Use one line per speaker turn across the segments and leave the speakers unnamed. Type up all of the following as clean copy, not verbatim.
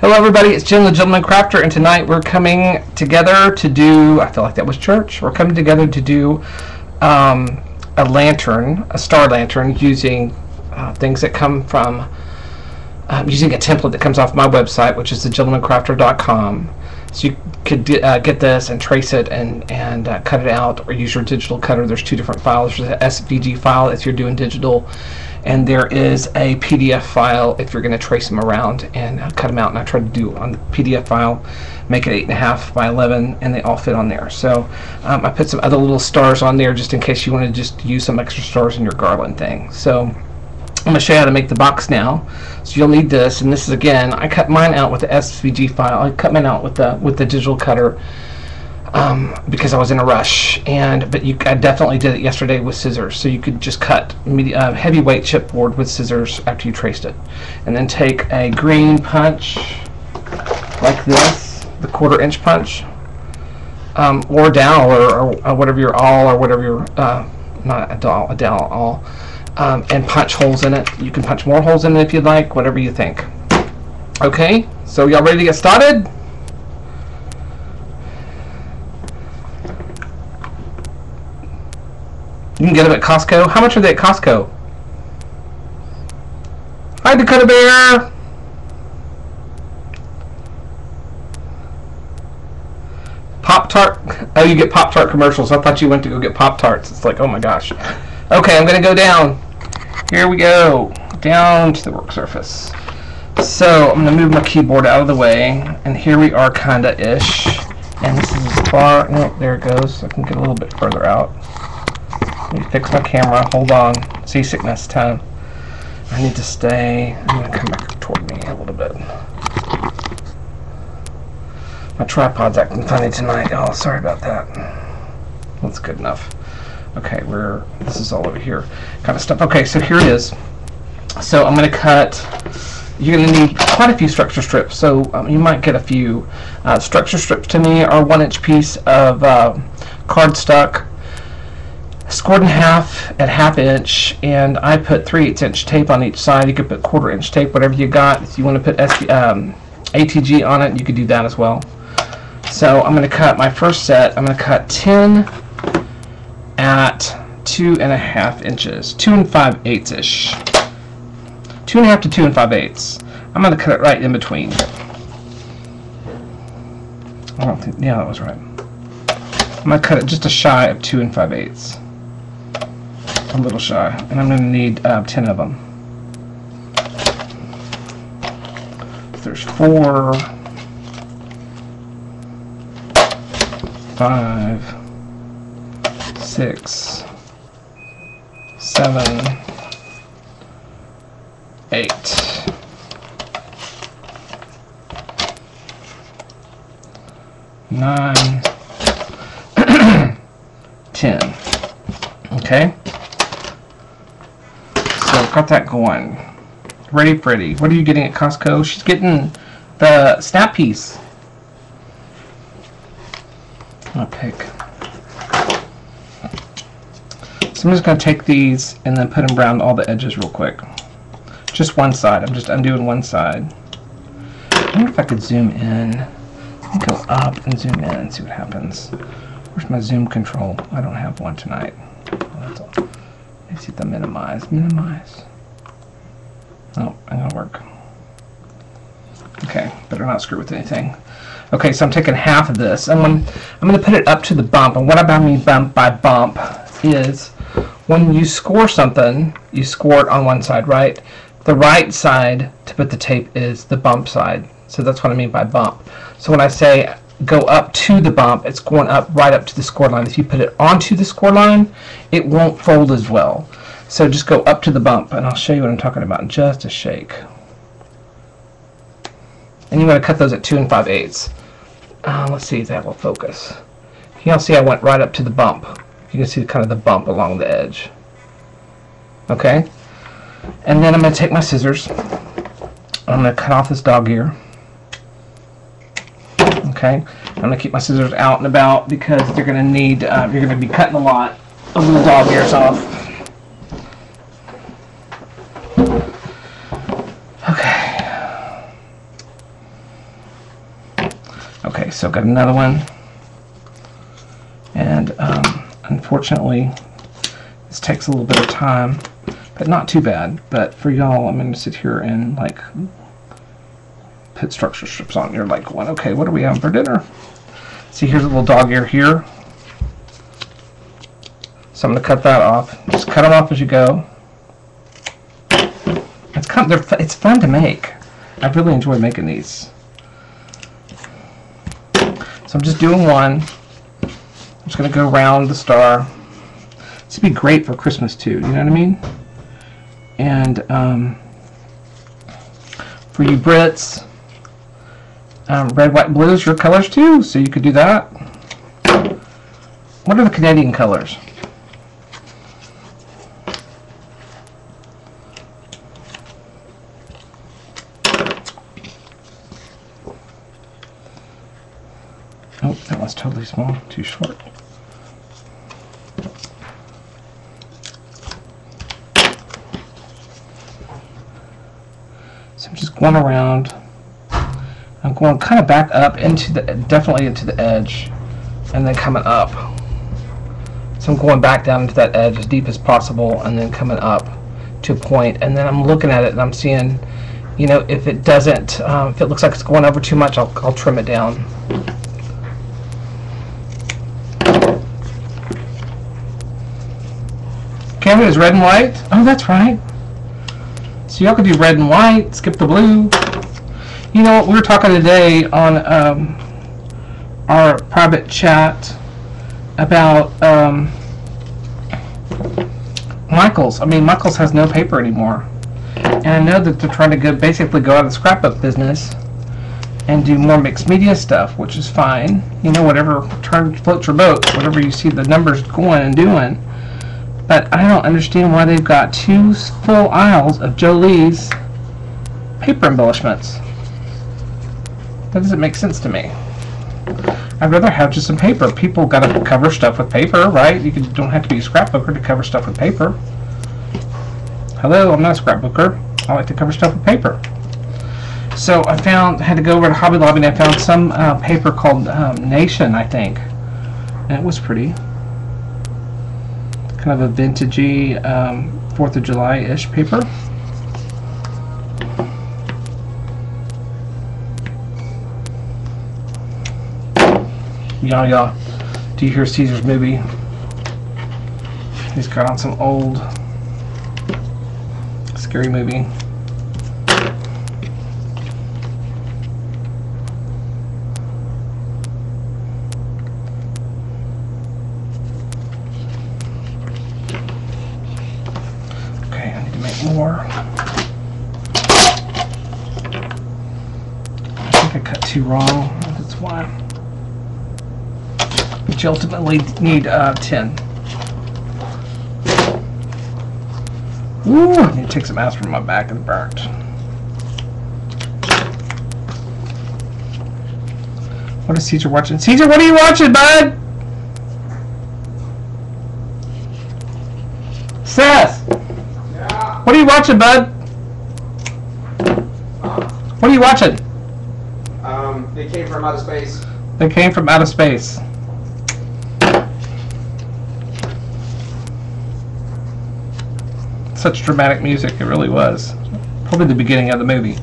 Hello everybody, it's Jim the Gentleman Crafter, and tonight we're coming together to do, I feel like that was church, we're coming together to do a lantern, a star lantern, using things that come from, using a template that comes off my website, which is thegentlemancrafter.com. So you could get this and trace it and cut it out, or use your digital cutter. There's two different files. There's an SVG file if you're doing digital, and there is a PDF file if you're going to trace them around and cut them out. And I tried to do on the PDF file, make it 8.5 by 11, and they all fit on there. So I put some other little stars on there just in case you want to just use some extra stars in your garland thing. So I'm going to show you how to make the box now. So you'll need this, and this is, again, I cut mine out with the SVG file. I cut mine out with the digital cutter because I was in a rush. But I definitely did it yesterday with scissors. So you could just cut heavyweight chipboard with scissors after you traced it, and then take a green punch like this, the 1/4 inch punch, or dowel, or whatever your awl, or whatever your not a dowel, awl. And punch holes in it. You can punch more holes in it if you'd like, whatever you think. Okay, so y'all ready to get started? You can get them at Costco. How much are they at Costco? Hi, Dakota Bear! Pop-Tart. Oh, you get Pop-Tart commercials. I thought you went to go get Pop-Tarts. It's like, oh my gosh. Okay, I'm going to go down. Here we go. Down to the work surface. So I'm going to move my keyboard out of the way, and here we are, kinda-ish. And this is as far, no, there it goes. I can get a little bit further out. Let me fix my camera. Hold on. Seasickness time. I need to stay. I'm going to come back toward me a little bit. My tripod's acting funny tonight. Oh, sorry about that. That's good enough. Okay, this is all over here kind of stuff. Okay, so here it is. So I'm going to cut. You're going to need quite a few structure strips. So you might get a few. Structure strips to me are 1-inch piece of cardstock, scored in half at 1/2 inch, and I put 3/8 inch tape on each side. You could put 1/4 inch tape, whatever you got. If you want to put ATG on it, you could do that as well. So I'm going to cut my first set. I'm going to cut 10 at 2.5 inches, 2 5/8 ish, 2.5 to 2 5/8. I'm going to cut it right in between. I don't think, yeah, that was right. I'm going to cut it just a shy of 2 5/8, a little shy, and I'm going to need 10 of them. There's 4, 5, 6, 7, 8, 9, 10. Okay, so got that going. Ready, Freddy. What are you getting at Costco? She's getting the snap piece. I'll pick. So I'm just going to take these and then put them around all the edges real quick. Just one side. I'm just undoing one side. I wonder if I could zoom in. Go up and zoom in and see what happens. Where's my zoom control? I don't have one tonight. Oh, that's all. Let's see the minimize. Minimize. Oh, I'm going to work. Okay, better not screw with anything. Okay, so I'm taking half of this. I'm going to put it up to the bump. And what I mean by bump is when you score something, you score it on one side, right? The right side to put the tape is the bump side. So that's what I mean by bump. So when I say go up to the bump, it's going up right up to the score line. If you put it onto the score line, it won't fold as well. So just go up to the bump, and I'll show you what I'm talking about in just a shake. And you want to cut those at 2 5/8. Let's see if that will focus. You'll see I went right up to the bump. You can see kind of the bump along the edge. Okay? And then I'm going to take my scissors. I'm going to cut off this dog ear. Okay? I'm going to keep my scissors out and about because they're going to need, you're going to be cutting a lot of the dog ears off. Okay. Okay, so I've got another one. And unfortunately, this takes a little bit of time, but not too bad. But for y'all, I'm going to sit here and like put structure strips on. You're like going, okay, what are we having for dinner? See, here's a little dog ear here. So I'm going to cut that off. Just cut them off as you go. It's fun to make. I really enjoy making these. So I'm just doing one. I'm just going to go around the star. This would be great for Christmas too, you know what I mean? And for you Brits, red, white, and blue is your colors too, so you could do that. What are the Canadian colors? Oh, that one's totally small, too short. So I'm just going around. I'm going kind of back up into the, definitely into the edge, and then coming up. So I'm going back down into that edge as deep as possible, and then coming up to a point, and then I'm looking at it and I'm seeing, you know, if it doesn't, if it looks like it's going over too much, I'll trim it down. Canvas is red and white. Oh, that's right. So y'all could do red and white, skip the blue. You know what, we were talking today on our private chat about Michaels. I mean, Michaels has no paper anymore. And I know that they're trying to basically go out of the scrapbook business and do more mixed media stuff, which is fine. You know, whatever floats your boat, whatever you see the numbers going and doing. But I don't understand why they've got 2 full aisles of Jolie's paper embellishments. That doesn't make sense to me. I'd rather have just some paper. People got to cover stuff with paper, right? You don't have to be a scrapbooker to cover stuff with paper. Hello, I'm not a scrapbooker. I like to cover stuff with paper. So I had to go over to Hobby Lobby and I found some paper called Nation, I think. And it was pretty. Kind of a vintagey 4th of July-ish paper. Yeah. Do you hear Caesar's movie? He's got on some old scary movie. More. I think I cut too wrong. That's why. But you ultimately need 10. Ooh, I need to take some aspirin on my back and burnt. What is Caesar watching? Caesar, what are you watching, bud? Seth! What are you watching, bud? What are you watching?
They came from outer space.
They came from outer space. Such dramatic music, it really was. Probably the beginning of the movie.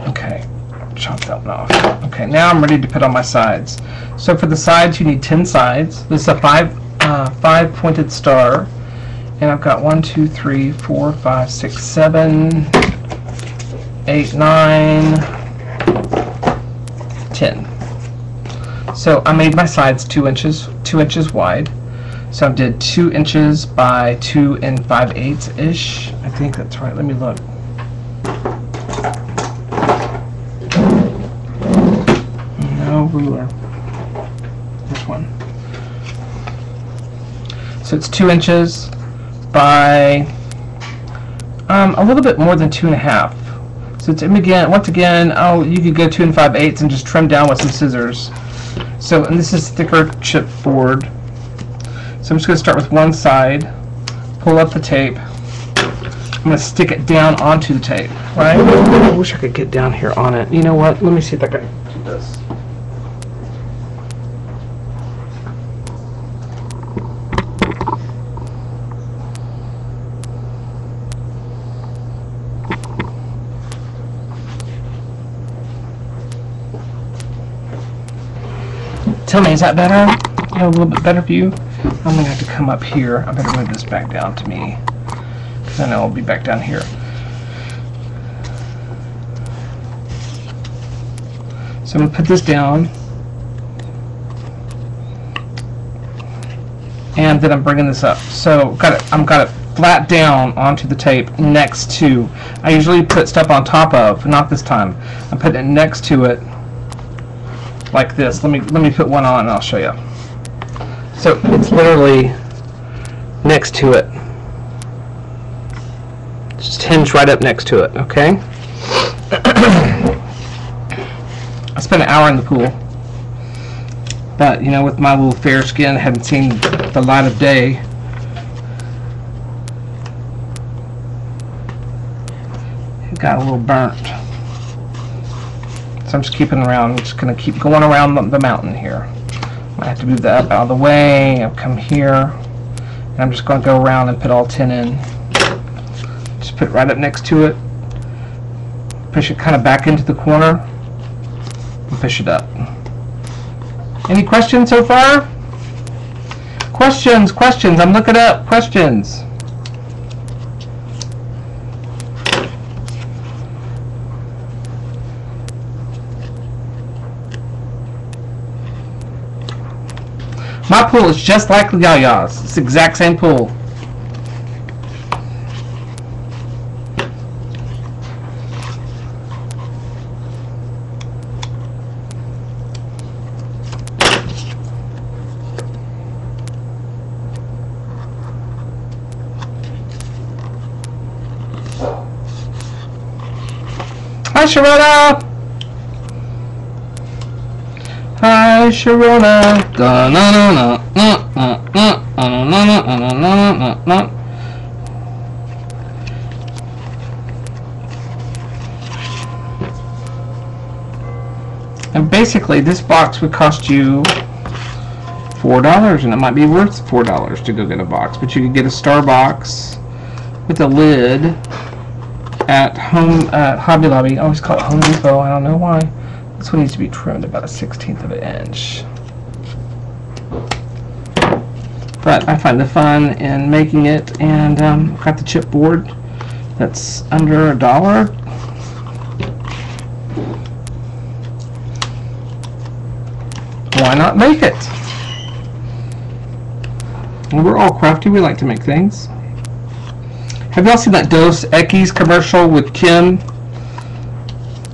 Okay, chop that one off. Okay, now I'm ready to put on my sides. So for the sides, you need 10 sides. This is a five pointed star, and I've got 1, 2, 3, 4, 5, 6, 7, 8, 9, 10. So I made my sides 2 inches wide. So I did 2 inches by 2 5/8 ish. I think that's right. Let me look. No ruler. This one. So it's 2 inches by a little bit more than 2.5. So it's once again. Oh, you could go 2 5/8 and just trim down with some scissors. So, and this is thicker chipboard. So I'm just going to start with one side, pull up the tape. I'm going to stick it down onto the tape, right? I wish I could get down here on it. You know what? Let me see if I can do this. Tell me, is that better? A little bit better view? I'm going to have to come up here. I better move this back down to me, because I know I'll be back down here. So I'm going to put this down, and then I'm bringing this up. So I've got it flat down onto the tape next to. I usually put stuff on top of, not this time. I'm putting it next to it, like this. Let me put one on, and I'll show you. So it's literally next to it. Just hinged right up next to it, okay? I spent an hour in the pool. But, you know, with my little fair skin, I hadn't seen the light of day. It got a little burnt. So I'm just keeping around. I'm just going to keep going around the mountain here. I have to move that up out of the way. I'll come here, and I'm just going to go around and put all 10 in. Just put it right up next to it. Push it kind of back into the corner, and push it up. Any questions so far? Questions, questions. I'm looking up questions. My pool is just like Yaya's. It's the exact same pool. Hi, Sharona! Hi, Sharona. And basically, this box would cost you $4, and it might be worth $4 to go get a box. But you could get a star box with a lid at Hobby Lobby. I always call it Home Depot. I don't know why. This one needs to be trimmed about 1/16 of an inch. But I find the fun in making it, and got the chipboard that's under $1. Why not make it? And we're all crafty. We like to make things. Have y'all seen that Dos Equis commercial with Kim?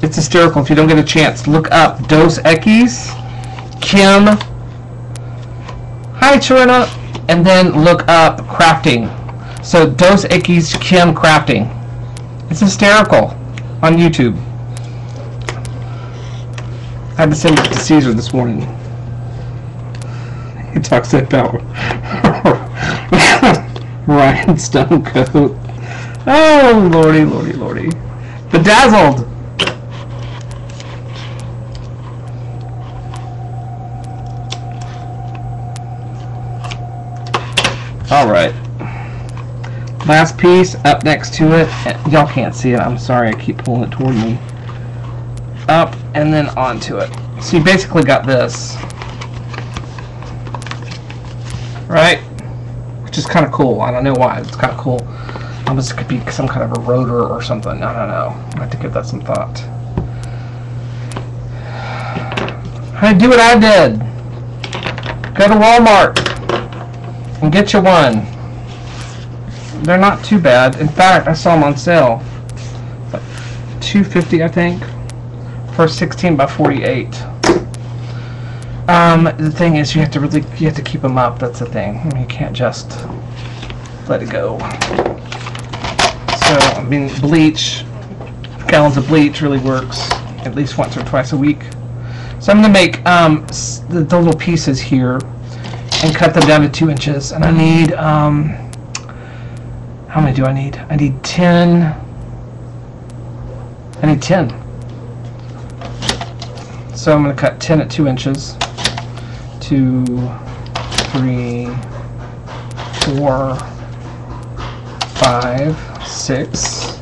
It's hysterical. If you don't get a chance, look up Dos Equis, Kim. Hi, Charina. And then look up crafting. So Dos Equis, Kim crafting. It's hysterical on YouTube. I had to send it to Caesar this morning. He talks about Ryan Stonecoat. Oh, lordy, lordy, lordy. Bedazzled. All right. Last piece up next to it. Y'all can't see it. I'm sorry. I keep pulling it toward me. Up and then onto it. So you basically got this. Right? Which is kind of cool. I don't know why. It's kind of cool. Almost could be some kind of a rotor or something. I don't know. I have to give that some thought. How to do what I did. Go to Walmart and get you one. They're not too bad. In fact, I saw them on sale. $2.50, I think, for 16 by 48. The thing is, you have to keep them up. That's the thing. You can't just let it go. So, I mean, bleach, gallons of bleach really works at least once or twice a week. So I'm going to make the little pieces here and cut them down to 2 inches. And I need, how many do I need? I need 10. I need 10. So I'm going to cut 10 at 2 inches. 2, 3, 4, 5, 6.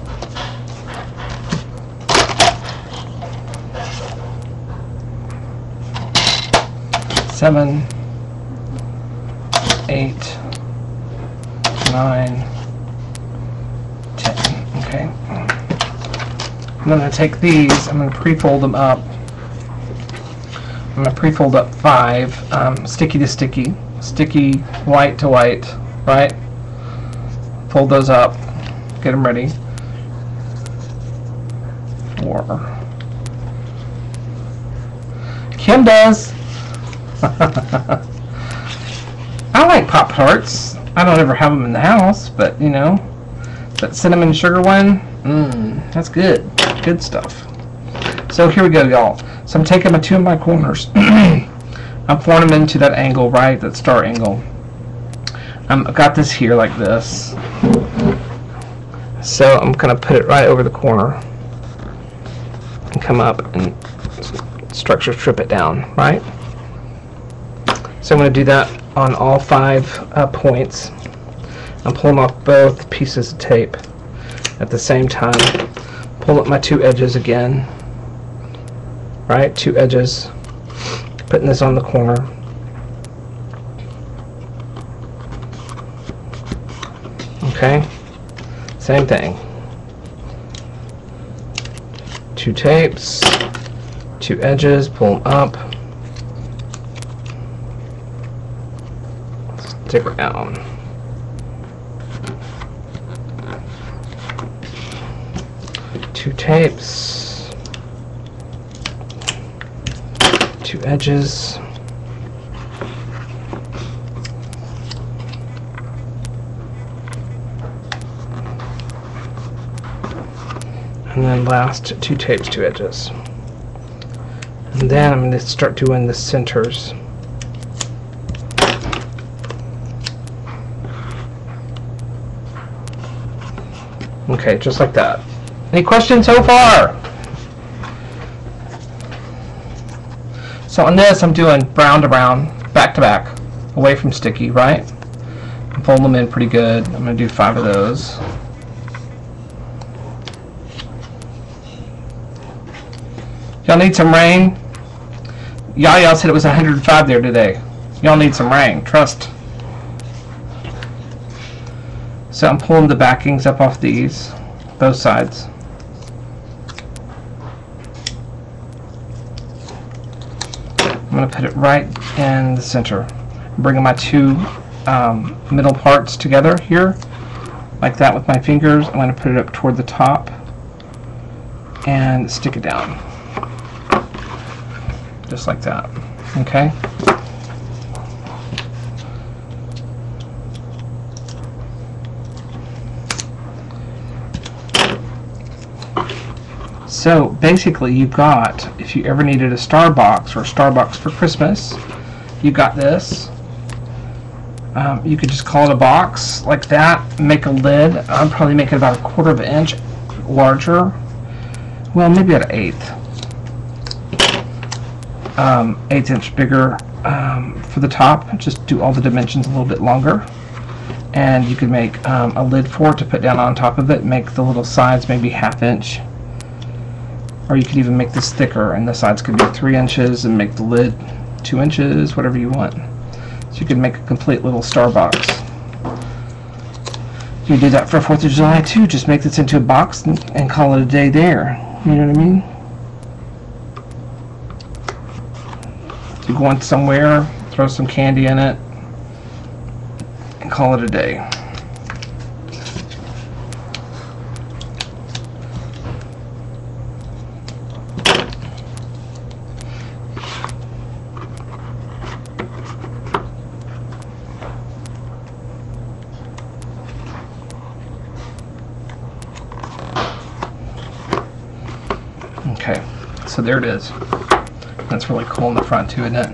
7, 8, 9, 10. Okay. I'm going to take these, I'm going to pre-fold them up. I'm going to pre-fold up 5, sticky to sticky, sticky white to white, right? Fold those up, get them ready. 4. Kim does. I like Pop-Tarts. I don't ever have them in the house, but you know, that cinnamon sugar one, that's good. Good stuff. So here we go, y'all. So I'm taking my 2 of my corners. I'm forming them into that angle, right? That star angle. I've got this here like this. So I'm going to put it right over the corner and come up and structure strip it down, right? So I'm going to do that on all 5 points. I'm pulling off both pieces of tape at the same time. Pull up my 2 edges again, right? 2 edges. Putting this on the corner. Okay, same thing. 2 tapes, 2 edges, pull them up. Stick around. Two tapes, 2 edges, and then last 2 tapes, 2 edges. And then I'm going to start doing the centers. Okay, just like that. Any questions so far? So on this, I'm doing brown to brown, back to back, away from sticky, right? I'm folding them in pretty good. I'm going to do 5 of those. Y'all need some rain? Y'all said it was 105 there today. Y'all need some rain, trust. So I'm pulling the backings up off these, both sides. I'm going to put it right in the center. I'm bringing my 2 middle parts together here, like that with my fingers. I'm going to put it up toward the top and stick it down. Just like that. Okay? So basically you've got, if you ever needed a star box or a star box for Christmas, you got this. You could just call it a box like that, make a lid. I'd probably make it about 1/4 of an inch larger. Well, maybe at an 1/8. 1/8 inch bigger for the top. Just do all the dimensions a little bit longer. And you could make a lid for it to put down on top of it, make the little sides maybe 1/2 inch. Or you could even make this thicker and the sides could be 3 inches and make the lid 2 inches, whatever you want. So you could make a complete little star box. You can do that for 4th of July too. Just make this into a box and call it a day there. You know what I mean? You're going somewhere, throw some candy in it, and call it a day. Okay, so there it is. I'm That's really cool in the front too, isn't it?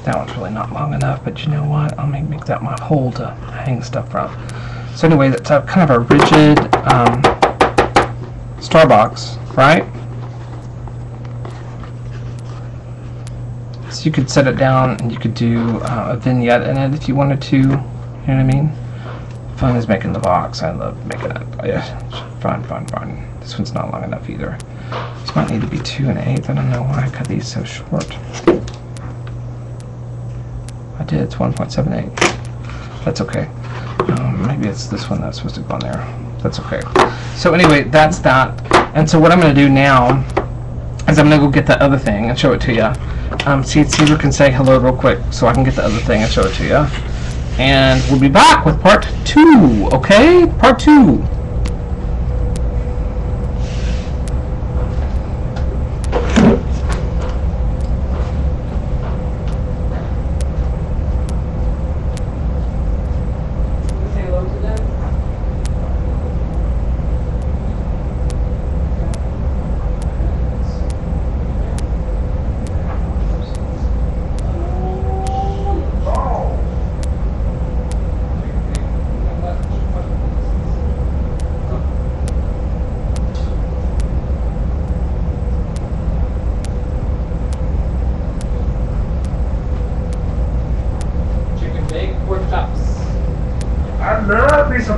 That one's really not long enough, but you know what? I'll make that my hole to hang stuff from. So anyway, that's a kind of a rigid star box, right? So you could set it down and you could do a vignette in it if you wanted to. You know what I mean? Fun is making the box. I love making it. Oh, yeah, fun. This one's not long enough either. This might need to be 2 1/8. I don't know why I cut these so short. I did. It's 1.78. That's okay. Maybe it's this one that's supposed to go on there. That's okay. So anyway, that's that. And so what I'm going to do now is I'm going to go get the other thing and show it to you. Caesar can say hello real quick so I can get the other thing and show it to you. And we'll be back with part 2, okay? Part 2.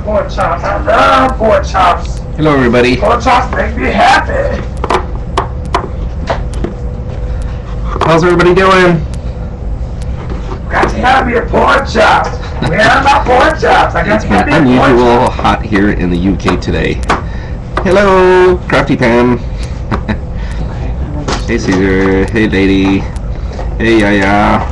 Pork chops. I love pork chops.
Hello, everybody.
Pork chops make me happy.
How's everybody doing?
Got to have your pork chops. Where are my pork chops? I got
It's
to have
been
your pork
unusual
chops.
hot here in the UK today. Hello, Crafty Pam. Hey, Caesar. Hey, lady. Hey, Yaya.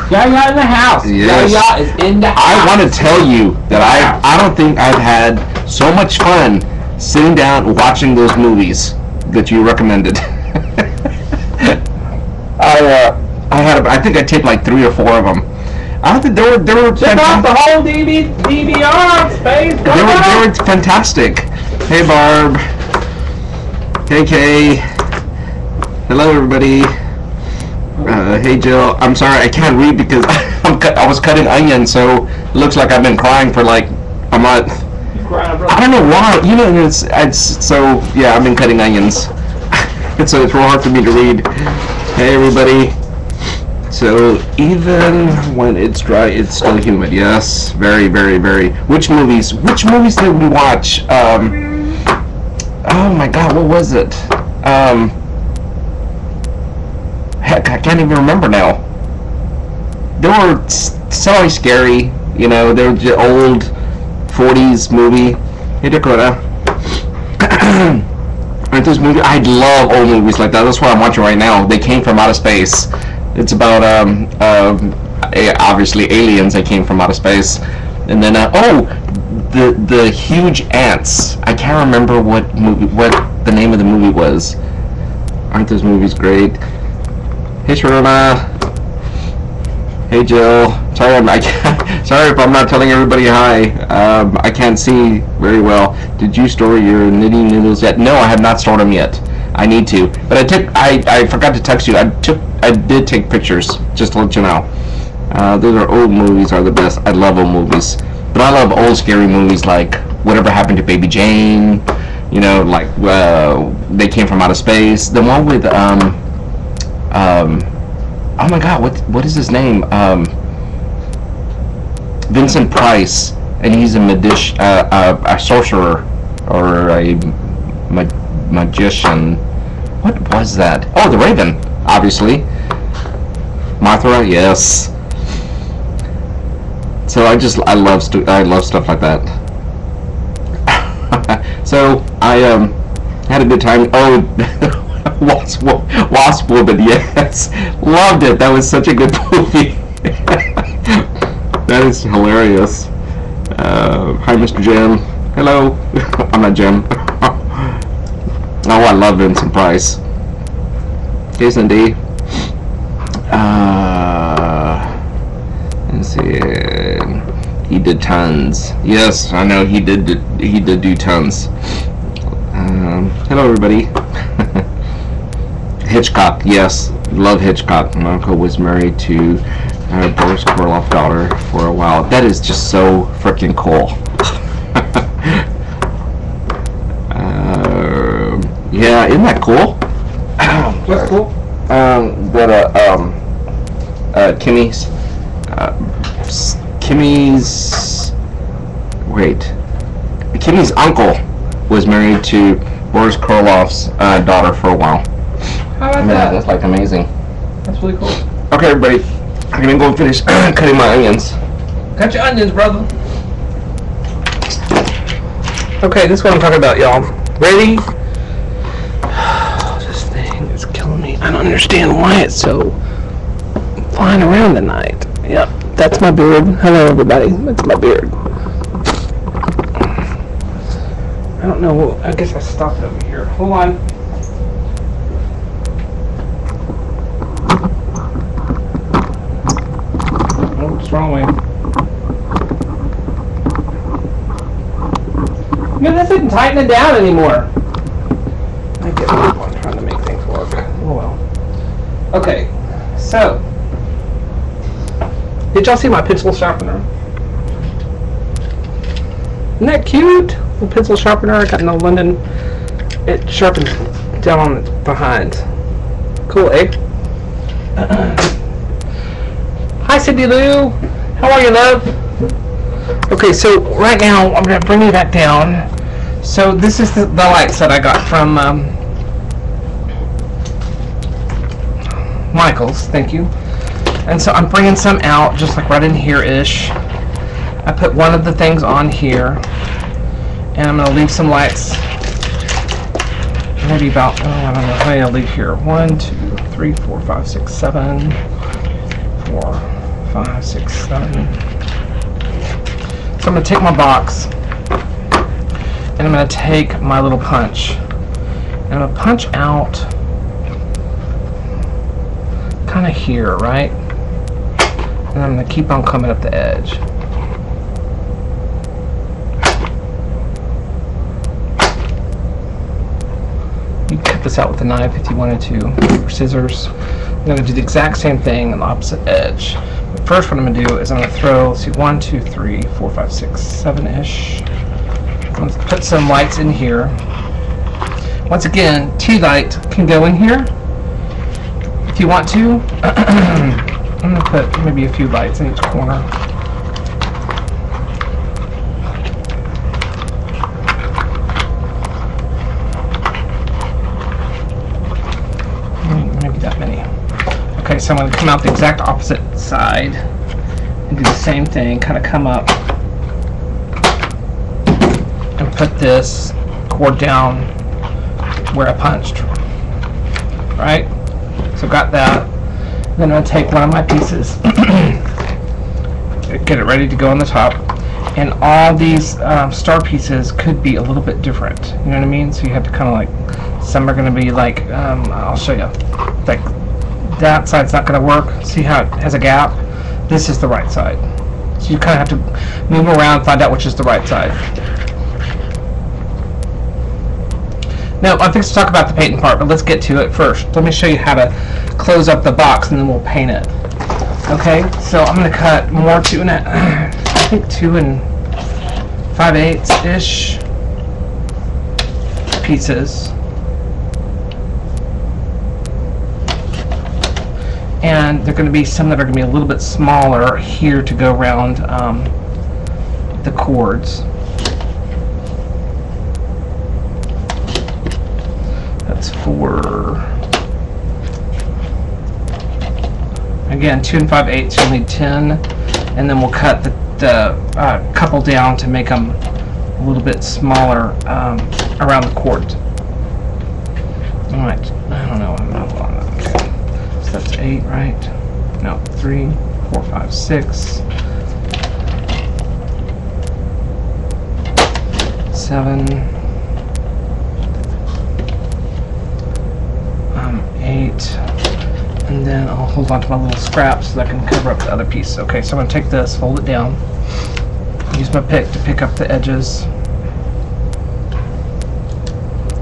Yaya in the house.
Yes.
Yaya is in the house.
I want to tell you that I don't think I've had so much fun sitting down watching those movies that you recommended. I think I taped like 3 or 4 of them. I don't think they were
Check out the whole DVR space.
They were fantastic. Hey, Barb. Hey, Kay. Hello, everybody. Hey, Jill. I'm sorry I can't read because I was cutting onions, so it looks like I've been crying for like a month. I don't know why. You know, it's so yeah. I've been cutting onions, so it's real hard for me to read. Hey, everybody. So even when it's dry, it's still humid. Yes, very, very, very. Which movies did we watch? Oh my God, what was it? Heck, I can't even remember now. They were so scary, you know. They were just old 40s movie. Hey, Dakota. Aren't those movies? I love old movies like that. That's what I'm watching right now. They Came from Outer Space. It's about obviously aliens that came from outer space, and then the huge ants. I can't remember what the name of the movie was. Aren't those movies great? Hey, Sharona. Hey, Jill. Sorry, sorry if I'm not telling everybody hi. I can't see very well. Did you store your knitting needles yet? No, I have not stored them yet. I need to, but I forgot to text you. I did take pictures, just to let you know. Those are old movies, are the best. I love old movies, but I love old scary movies like Whatever Happened to Baby Jane. You know, like They Came from Outer Space. The one with oh my God, what is his name? Vincent Price, and he's a sorcerer or a magician. What was that? Oh, The Raven, obviously. Mothra, yes. So I love stuff like that. So I had a good time. Oh, Wasp Woman, yes, loved it. That was such a good movie. That is hilarious. Hi, Mr. Jim. Hello. I'm not Jim. Oh, I love Vincent Price. Jason D. Let's see. He did tons. Yes, I know he did do tons. Hello, everybody. Hitchcock, yes. Love Hitchcock. My uncle was married to Boris Karloff's daughter for a while. That is just so freaking cool. Yeah, isn't that cool?
What's cool?
Kimmy's uncle was married to Boris Karloff's daughter for a while.
How about
Yeah,
that?
that's like amazing.
That's really cool.
Okay, everybody, I'm gonna go and finish cutting my onions.
Cut your onions, brother. Okay, this is what I'm talking about, y'all. Ready? This thing is killing me. I don't understand why it's so flying around tonight. Yep, that's my beard. Hello, everybody. That's my beard. I don't know. I guess I stopped over here. Hold on. Oh, what's wrong with it? Man, this isn't tightening down anymore. I get what I'm trying to make things work. Oh well. Okay, so did y'all see my pencil sharpener? Isn't that cute? The pencil sharpener I got in the London. It sharpens down on its behind. Cool, eh? Hi, Cindy Lou. How are you, love? Okay, so right now I'm going to bring you back down. So this is the lights that I got from Michael's. Thank you. And so I'm bringing some out, just like right in here-ish. I put one of the things on here, and I'm going to leave some lights. Maybe about, oh, I don't know how many I'll leave here. 1, 2, 3, 4, 5, 6, 7. 4, 5, 6, 7. So I'm going to take my box, and I'm going to take my little punch, and I'm going to punch out kind of here, right? And I'm going to keep on coming up the edge. You can cut this out with a knife if you wanted to, or scissors. I'm going to do the exact same thing on the opposite edge. But first what I'm going to do is I'm going to throw, let's see, 1, 2, 3, 4, 5, 6, 7-ish. I'm going to put some lights in here. Once again, tea light can go in here if you want to. I'm going to put maybe a few lights in each corner. Maybe that many. Okay, so I'm going to come out the exact opposite side and do the same thing, kind of come up and put this cord down where I punched, right? So got that. Then I'm going to take one of my pieces, get it ready to go on the top, and all these star pieces could be a little bit different, you know what I mean? So you have to kind of like, some are going to be like, I'll show you, like that side's not going to work. See how it has a gap? This is the right side. So you kind of have to move around, find out which is the right side. Now, I'm fixing to talk about the painting part, but let's get to it first. Let me show you how to close up the box, and then we'll paint it. Okay, so I'm going to cut more I think 2 5/8-ish pieces. And there are going to be some that are going to be a little bit smaller here to go around the cords. That's 4. Again, 2 5/8, you'll need 10, and then we'll cut the couple down to make them a little bit smaller around the cords. Alright, I don't know, I'm not on that. Okay. So that's 8, right? No, 3, 4, 5, 6, 7, 8, and then I'll hold on to my little scraps so that I can cover up the other piece. Okay, so I'm going to take this, fold it down, use my pick to pick up the edges.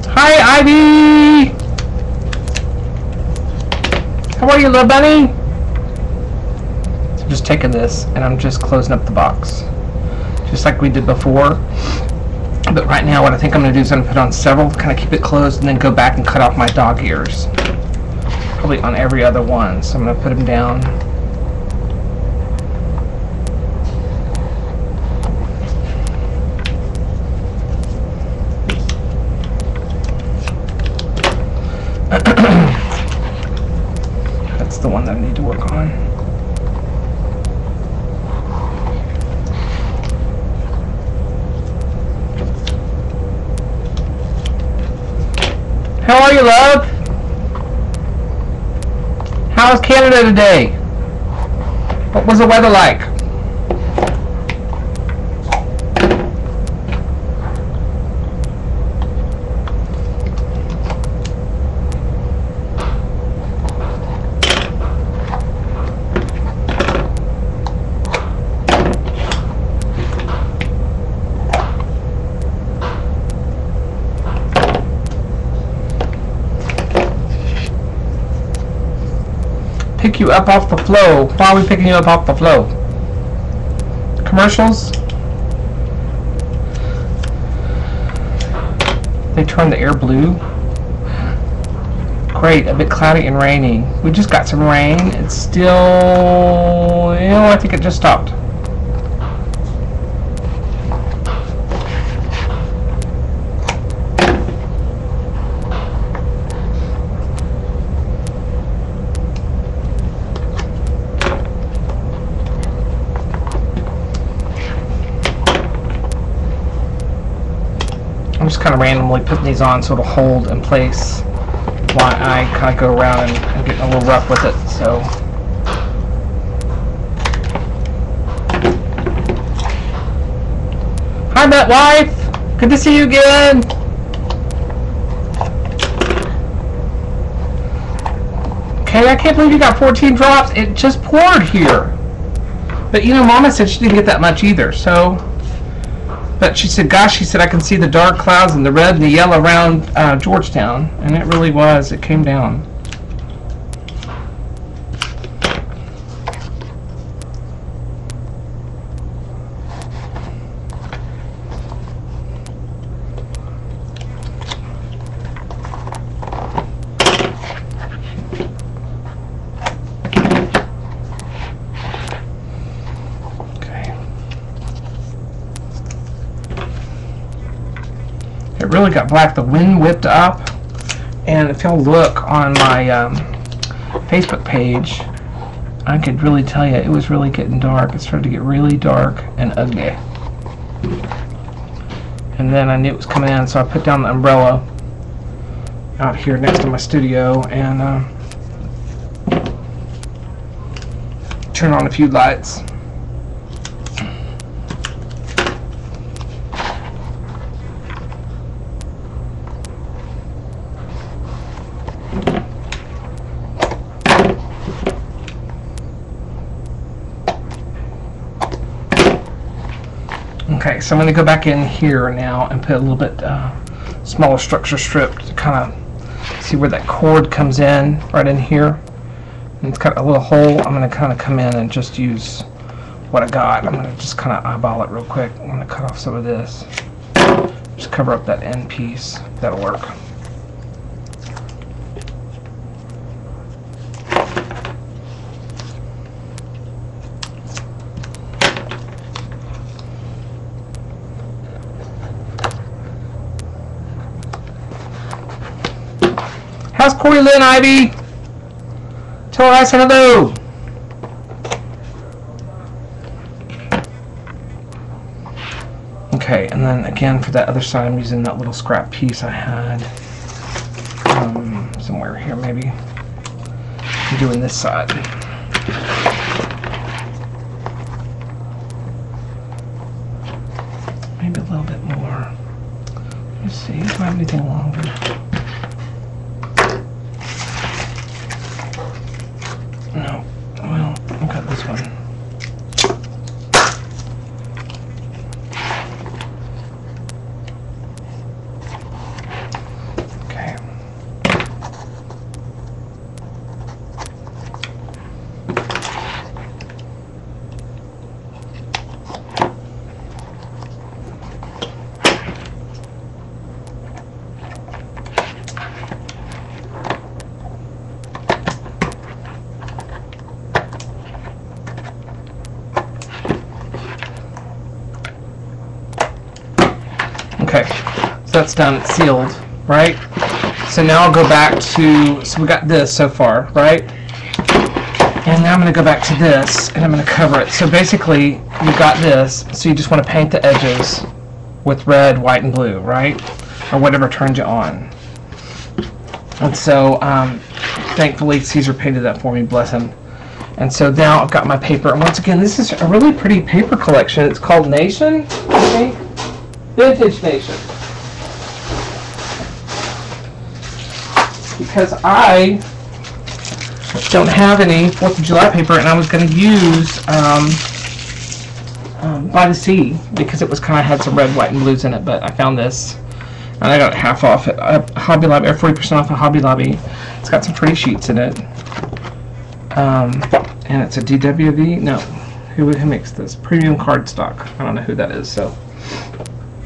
Hi, Ivy! How are you, little bunny? So I'm just taking this and I'm just closing up the box, just like we did before. But right now, what I think I'm going to do is I'm going to put on several, kind of keep it closed, and then go back and cut off my dog ears. Probably on every other one. So I'm going to put them down. That's the one that I need to work on. How are you, love? How is Canada today? What was the weather like? Pick you up off the flow. Why are we picking you up off the flow? Commercials? They turned the air blue. Great, a bit cloudy and rainy. We just got some rain. It's still, you know, I think it just stopped. I'm just kind of randomly putting these on so it'll hold in place while I kind of go around and get a little rough with it. So hi, Met Wife. Good to see you again. Okay, I can't believe you got 14 drops. It just poured here. But you know, Mama said she didn't get that much either. So. But she said, gosh, she said, I can see the dark clouds and the red and the yellow around Georgetown. And it really was. It came down. It really got black. The wind whipped up, and if you'll look on my Facebook page, I could really tell you it was really getting dark. It started to get really dark and ugly. And then I knew it was coming in, so I put down the umbrella out here next to my studio and turn on a few lights. Okay, so I'm going to go back in here now and put a little bit smaller structure strip to kind of see where that cord comes in, right in here. And it's got a little hole. I'm going to kind of come in and just use what I got. I'm going to just kind of eyeball it real quick. I'm going to cut off some of this. Just cover up that end piece. That'll work. How's Corey Lynn, Ivy? Tell her I said hello. Okay, and then again for that other side, I'm using that little scrap piece I had somewhere here, maybe. I'm doing this side. Maybe a little bit more. Let's see, do I have anything longer? No. Well, I've got this one. Okay. So that's done, it's sealed, right? So now I'll go back to, so we got this so far, right? And now I'm going to go back to this, and I'm going to cover it. So basically, you got this, so you just want to paint the edges with red, white, and blue, right? Or whatever turns you on. And so, thankfully, Caesar painted that for me, bless him. And so now I've got my paper, and once again, this is a really pretty paper collection. It's called Nation, I think. Vintage Nation. Because I don't have any 4th of July paper, and I was going to use By the Sea, because it was kind of had some red, white, and blues in it, but I found this, and I got it half off at Hobby Lobby, or 40% off at Hobby Lobby. It's got some pretty sheets in it. And it's a DWV. No, who makes this? Premium cardstock. I don't know who that is. So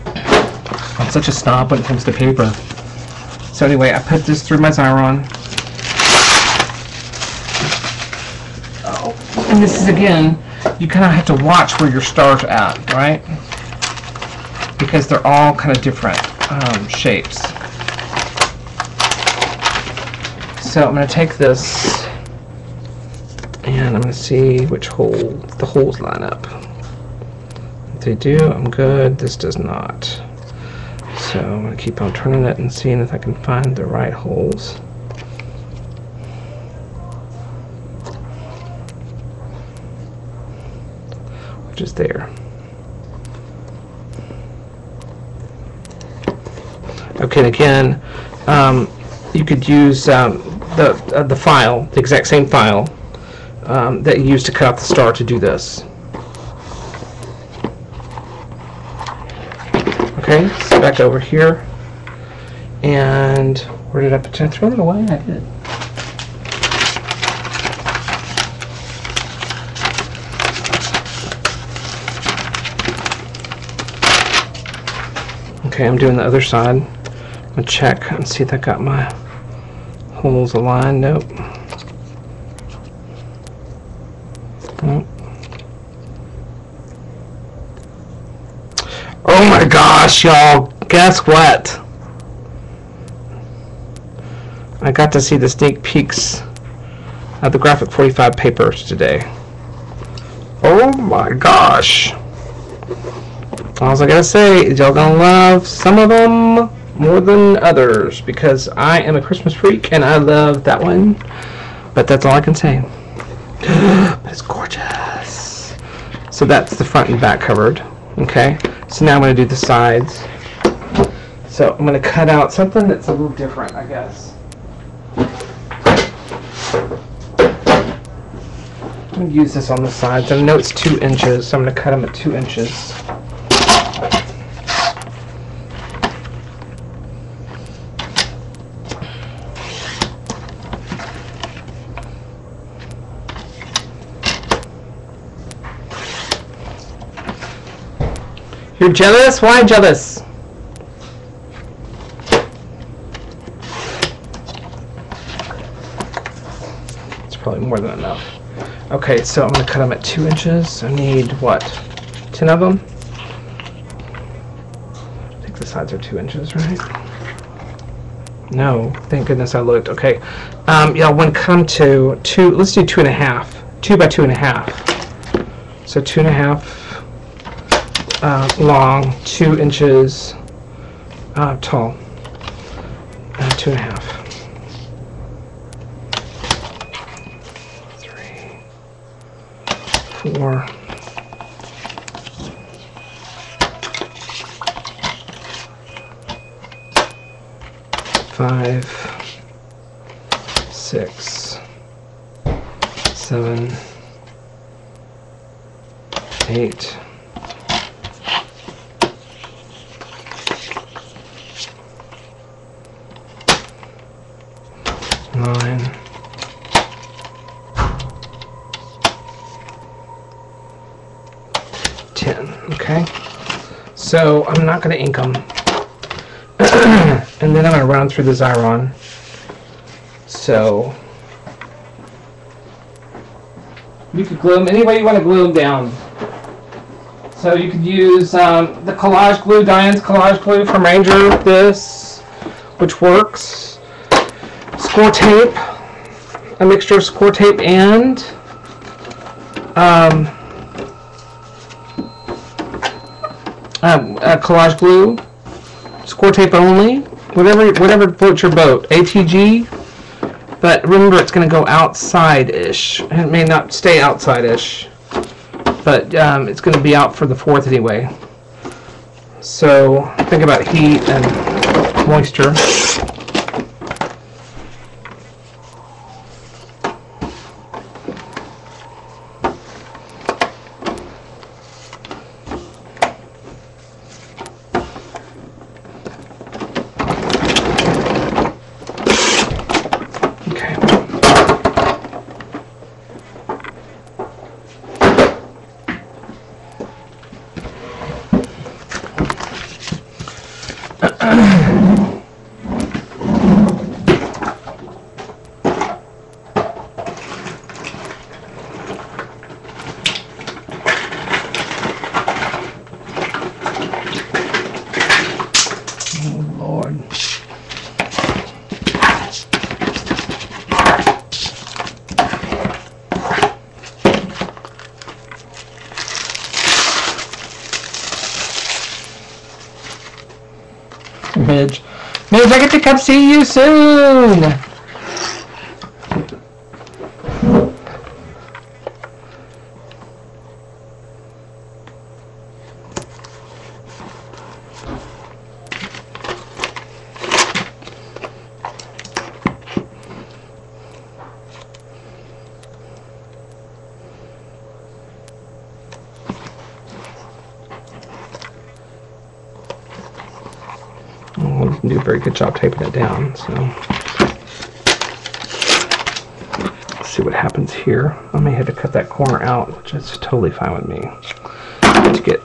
I'm such a snob when it comes to paper. So anyway, I put this through my Xyron. Oh, and this is again, you kind of have to watch where your stars at, right? Because they're all kind of different shapes. So I'm going to take this. And I'm going to see which the holes line up. If they do, I'm good. This does not. So I'm going to keep on turning it and seeing if I can find the right holes. Which is there. Okay, and again, you could use the file, the exact same file, that you use to cut out the star to do this. Okay, so back over here. And where did I put it? Did I throw it away? I did. Okay, I'm doing the other side. I'm going to check and see if I got my holes aligned. Nope. Oh my gosh, y'all, guess what? I got to see the sneak peeks of the Graphic 45 papers today. Oh my gosh. All I gotta say is y'all gonna love some of them more than others, because I am a Christmas freak and I love that one. But that's all I can say. But it's gorgeous. So that's the front and back covered. Okay. So now I'm going to do the sides. So I'm going to cut out something that's a little different, I guess. I'm going to use this on the sides. And I know it's 2 inches, so I'm going to cut them at 2 inches. You're jealous? Why jealous? It's probably more than enough. Okay, so I'm going to cut them at 2 inches. I need, what, 10 of them? I think the sides are 2 inches, right? No, thank goodness I looked. Okay, yeah, when come to 2, let's do 2.5. 2 by 2.5. So 2.5. Long, 2 inches tall, 2.5. 3, 4, 5, 6, 7, 8, 9, 10. Okay, so I'm not going to ink them, and then I'm going to run through the Xyron. So you could glue them any way you want to glue them down. So you could use the collage glue, Diane's collage glue from Ranger, this, which works. Score tape, a mixture of score tape and collage glue, score tape only, whatever floats your boat. ATG, but remember it's going to go outside-ish. It may not stay outside-ish, but it's going to be out for the 4th anyway. So think about heat and moisture. Midge, I get to come see you soon! Do a very good job taping it down. So let's see what happens here. I may have to cut that corner out, which is totally fine with me. To get,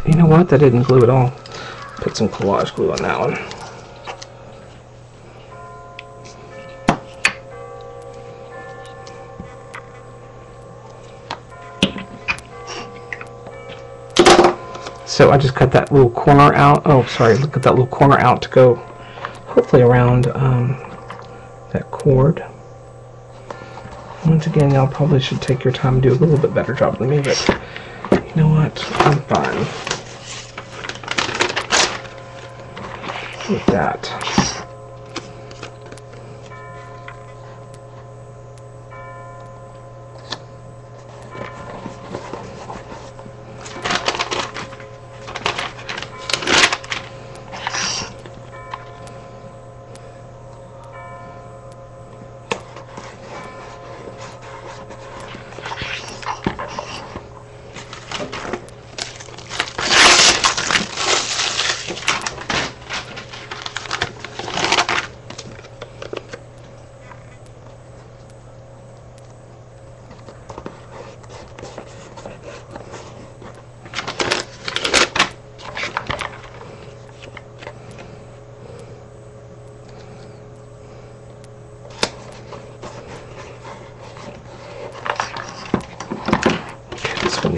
you know what? That didn't glue at all. Put some collage glue on that one. So I just cut that little corner out. Oh, sorry, look at that little corner out to go hopefully around that cord. Once again, y'all probably should take your time and do a little bit better job than me, but you know what? I'm fine with that.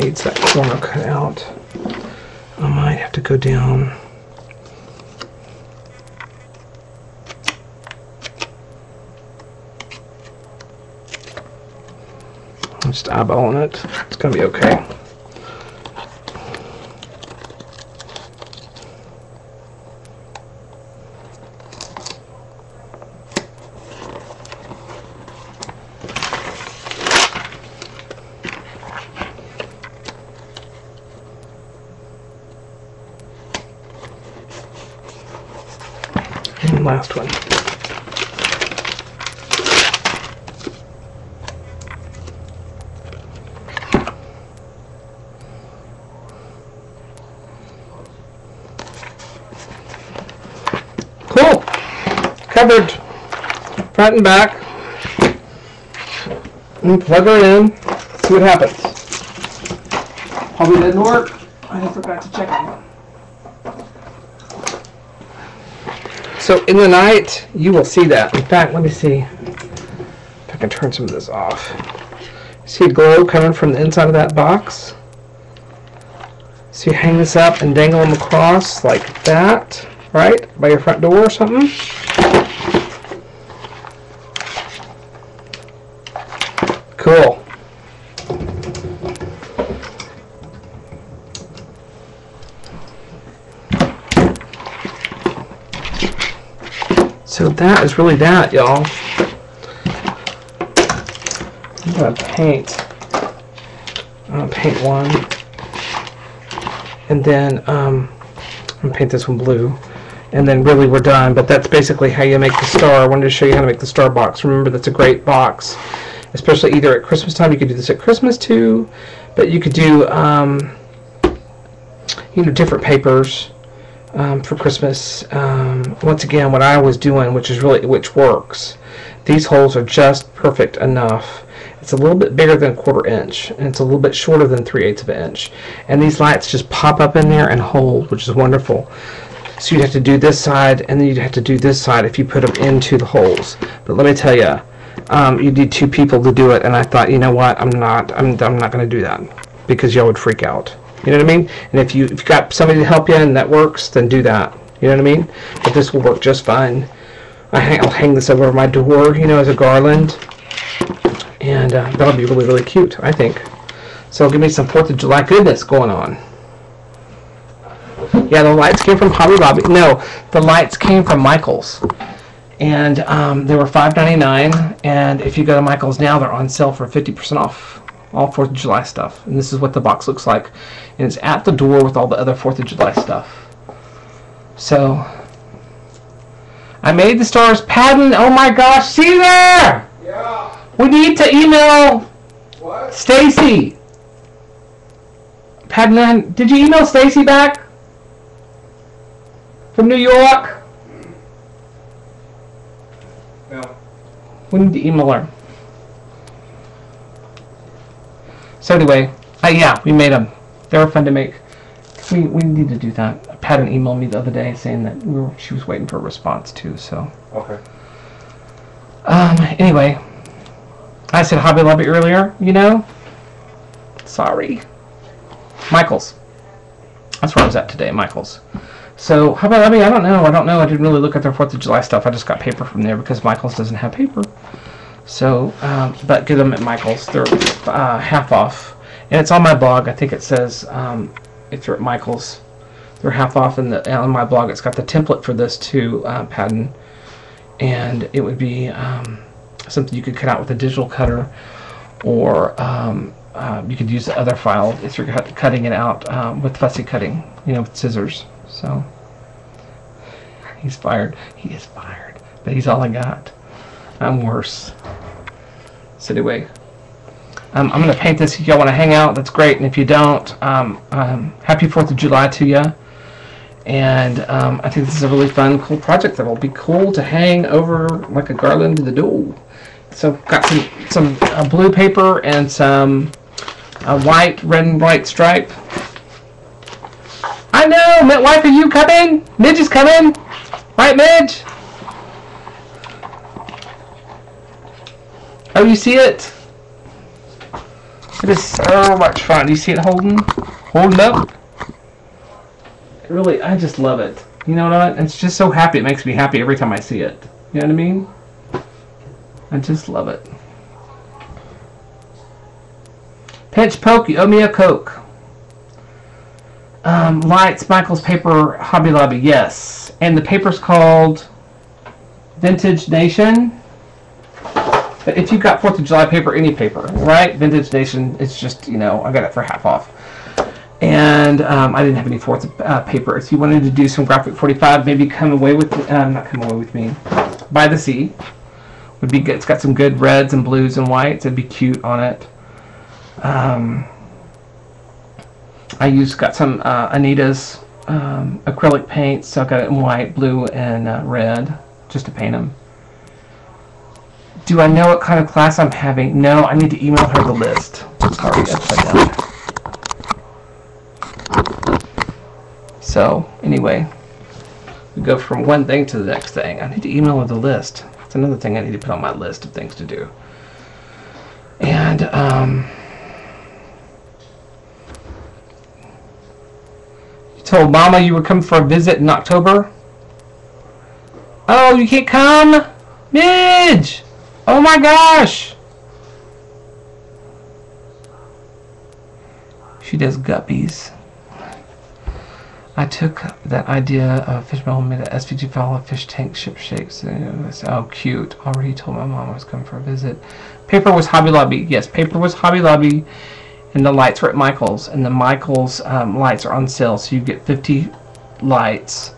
Needs that corner cut out. I might have to go down. I'm just eyeballing it. It's gonna be okay. Last one. Cool. Covered front and back. And plug her in. See what happens. Probably didn't work. I forgot to check on it. So in the night, you will see that. In fact, let me see if I can turn some of this off. See a glow coming from the inside of that box? So you hang this up and dangle them across like that, right? By your front door or something. Cool. So that is really that, y'all. I'm gonna paint. I'm gonna paint one, and then I'm gonna paint this one blue, and then really we're done. But that's basically how you make the star. I wanted to show you how to make the star box. Remember, that's a great box, especially either at Christmas time. You could do this at Christmas too, but you could do different papers. For Christmas. Once again, what I was doing, which works, these holes are just perfect enough. It's a little bit bigger than 1/4 inch, and it's a little bit shorter than 3/8 of an inch. And these lights just pop up in there and hold, which is wonderful. So you'd have to do this side, and then you'd have to do this side if you put them into the holes. But let me tell you, you need 2 people to do it, and I thought, you know what, I'm not going to do that because y'all would freak out. You know what I mean? And if you've got somebody to help you and that works, then do that. You know what I mean? But this will work just fine. I'll hang this over my door, as a garland. And that'll be really, really cute, I think. So give me some 4th of July goodness going on. Yeah, the lights came from Hobby Lobby. No, the lights came from Michael's. And they were $5.99. And if you go to Michael's now, they're on sale for 50% off. All 4th of July stuff. And this is what the box looks like. And it's at the door with all the other 4th of July stuff. So, I made the stars. Patton, oh my gosh, see there!
Yeah.
We need to email
What?
Stacy. Patton, did you email Stacy back? From New York?
No.
We need to email her. So anyway, yeah, we made them. They were fun to make. We need to do that. Patton emailed me the other day saying that she was waiting for a response too. So.
Okay.
Anyway, I said Hobby Lobby earlier. Sorry. Michael's. That's where I was at today, Michael's. So Hobby Lobby, I don't know. I didn't really look at their 4th of July stuff. I just got paper from there because Michael's doesn't have paper. So, but get them at Michael's. They're half off, and it's on my blog. I think it says if you're at Michael's, they're half off. And on my blog, it's got the template for this too, Patton, and it would be something you could cut out with a digital cutter, or you could use the other file if you're cutting it out with fussy cutting, with scissors. So he's fired. He is fired, but he's all I got. I'm worse. So anyway, I'm going to paint this. If y'all want to hang out, that's great. And if you don't, happy 4th of July to you. And I think this is a really fun, cool project that will be cool to hang over like a garland to the door. So got some blue paper and some red and white stripe. I know, wife, are you coming? Midge is coming. Right, Midge? Oh, you see it? It is so much fun. Do you see it holding up? Really, I just love it. You know what? It's just so happy. It makes me happy every time I see it. You know what I mean? I just love it. Pinch Poke, you owe me a Coke. Lights, Michael's paper, Hobby Lobby, yes. And the paper's called Vintage Nation. But if you've got 4th of July paper, any paper, right? Vintage Nation, it's just, I got it for half off. And I didn't have any 4th paper. If you wanted to do some Graphic 45, maybe come away with, not come away with me, By the Sea. Would be good. It's got some good reds and blues and whites. It'd be cute on it. Got some Anita's acrylic paints, so I got it in white, blue, and red, just to paint them. Do I know what kind of class I'm having? No, I need to email her the list. Sorry, upside down. So, anyway, we go from one thing to the next thing. I need to email her the list. That's another thing I need to put on my list of things to do. And, told Mama you would come for a visit in October. Oh, you can't come? Midge! Oh my gosh! She does guppies. I took that idea of fish bowl, made an SVG file of fish tank ship shakes. Oh, cute. Already told my mom I was coming for a visit. Paper was Hobby Lobby. Yes, paper was Hobby Lobby. And the lights were at Michael's. And the Michael's lights are on sale. So you get 50 lights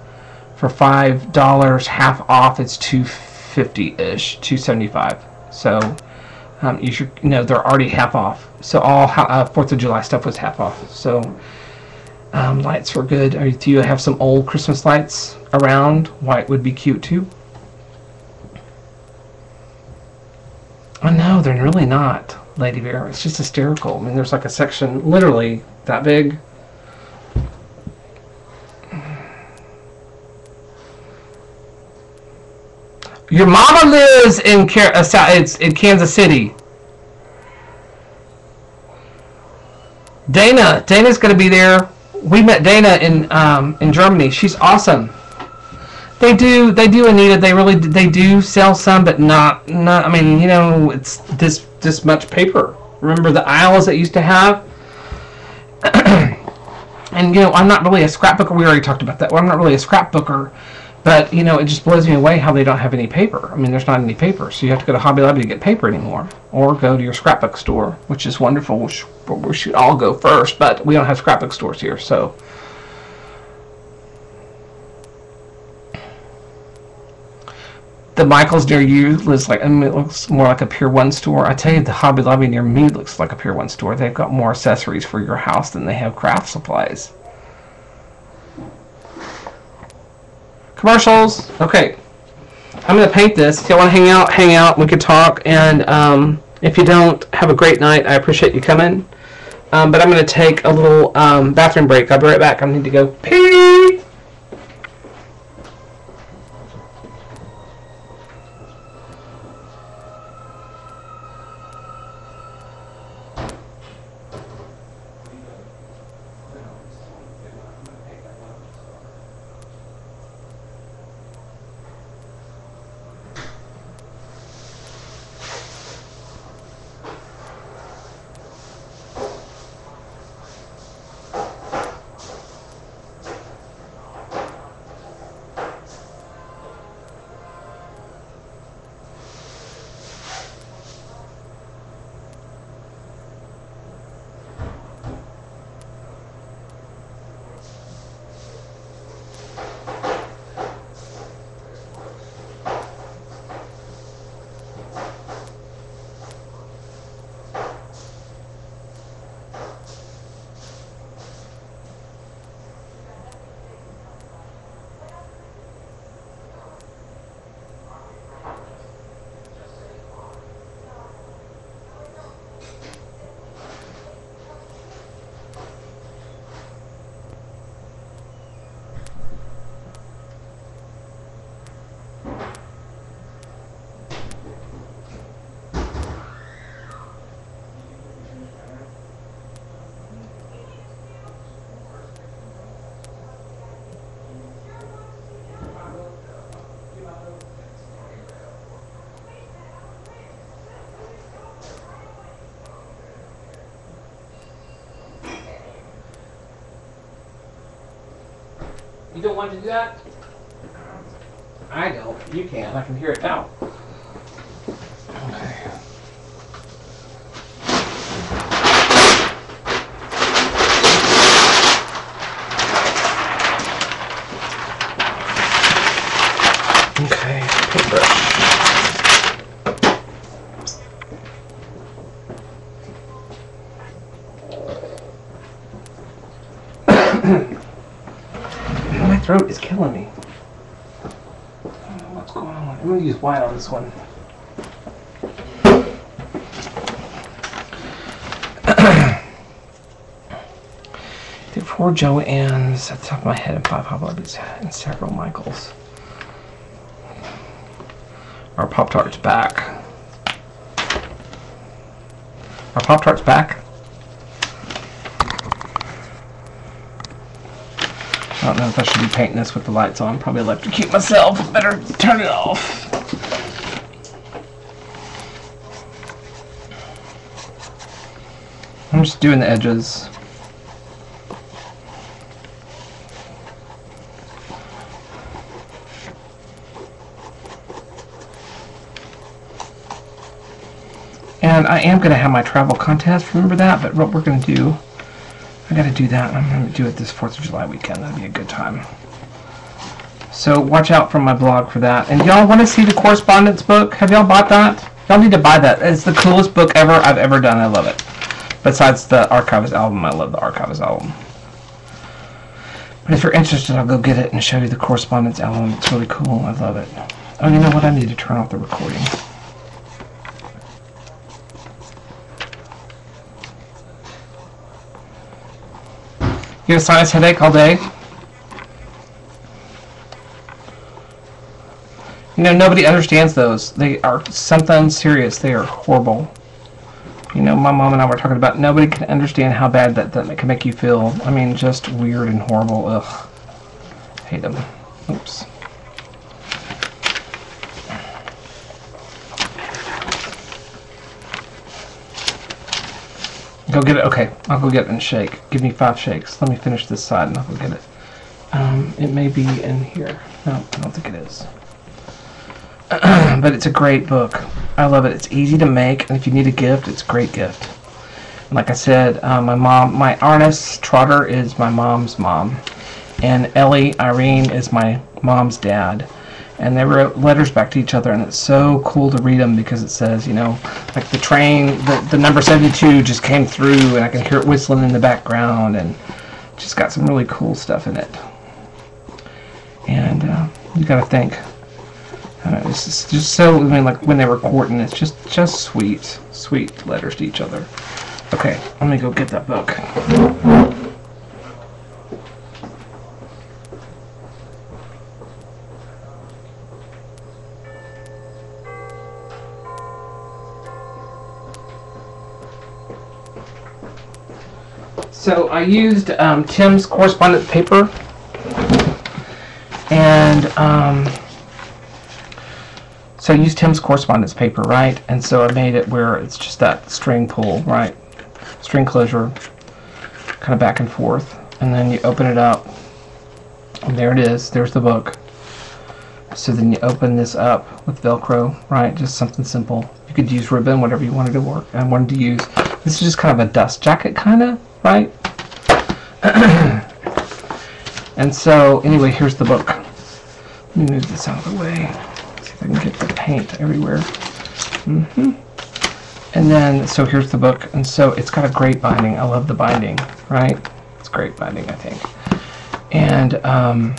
for $5. Half off, it's $2.50-ish, $2.75. So you should, they're already half off. So all 4th of July stuff was half off. So lights were good. Do you have some old Christmas lights around? White would be cute too. Oh no, they're really not, Lady Bear. It's just hysterical. I mean, there's like a section literally that big. Your mama lives in Kansas City. Dana's going to be there. We met Dana in Germany. She's awesome. They do, Anita. They do sell some, but not. I mean, it's this much paper. Remember the aisles that used to have. And I'm not really a scrapbooker. We already talked about that. Well, I'm not really a scrapbooker, but it just blows me away how they don't have any paper. I mean, there's not any paper, so you have to go to Hobby Lobby to get paper anymore, or go to your scrapbook store, which is wonderful. We should all go first, but we don't have scrapbook stores here, so. The Michaels near you looks like, it looks more like a Pier 1 store. I tell you, the Hobby Lobby near me looks like a Pier 1 store. They've got more accessories for your house than they have craft supplies. Commercials. Okay. I'm going to paint this. If you want to hang out. We could talk. And if you don't, have a great night. I appreciate you coming. But I'm going to take a little bathroom break. I'll be right back. I need to go pee. You don't want to do that? I don't. You can. I can hear it now. Okay. Okay, paintbrush. My throat is killing me. I don't know what's going on. I'm going to use white on this one. Did 4 Joanne's at the top of my head and 5 Hobbies and several Michaels. Our Pop-Tart's back. Our Pop-Tart's back. don't know if I should be painting this with the lights on. Probably electrocute myself. Better turn it off. I'm just doing the edges. And I am going to have my travel contest, remember that? But what we're going to do, I got to do that. I'm going to do it this 4th of July weekend. That'll be a good time. So watch out from my blog for that. And y'all want to see the Correspondence book? Have y'all bought that? Y'all need to buy that. It's the coolest book ever I've ever done. I love it. Besides the Archivist album, I love the Archivist album. But if you're interested, I'll go get it and show you the Correspondence album. It's really cool. I love it. Oh, you know what? I need to turn off the recording. You have a sinus headache all day? You know, nobody understands those. They are something serious. They are horrible. You know, my mom and I were talking about nobody can understand how bad that can make you feel. I mean, just weird and horrible. Ugh. Hate them. Oops. Go get it. Okay, I'll go get it and shake. Give me 5 shakes. Let me finish this side and I'll go get it. It may be in here. No, I don't think it is. But it's a great book. I love it. It's easy to make, and if you need a gift, it's a great gift. And like I said, my Arnis Trotter is my mom's mom, and Ellie Irene is my mom's dad. And they wrote letters back to each other, and it's so cool to read them because it says, you know, like the train, the number 72 just came through, and I can hear it whistling in the background, and just got some really cool stuff in it. And you got to think, it's just so, I mean, like when they were courting, it's just sweet letters to each other. Okay, let me go get that book. So I used Tim's correspondence paper, and so I used Tim's correspondence paper, right? And so I made it where it's just that string pull, right? String closure, kind of back and forth, and then you open it up, and there it is. There's the book. So then you open this up with Velcro, right? Just something simple. You could use ribbon, whatever you wanted to work. I wanted to use. This is just kind of a dust jacket, kind of, right? And so anyway, here's the book. Let me move this out of the way. See if I can get the paint everywhere. And then, so here's the book, and so it's got a great binding. I love the binding, right? It's great binding, I think. And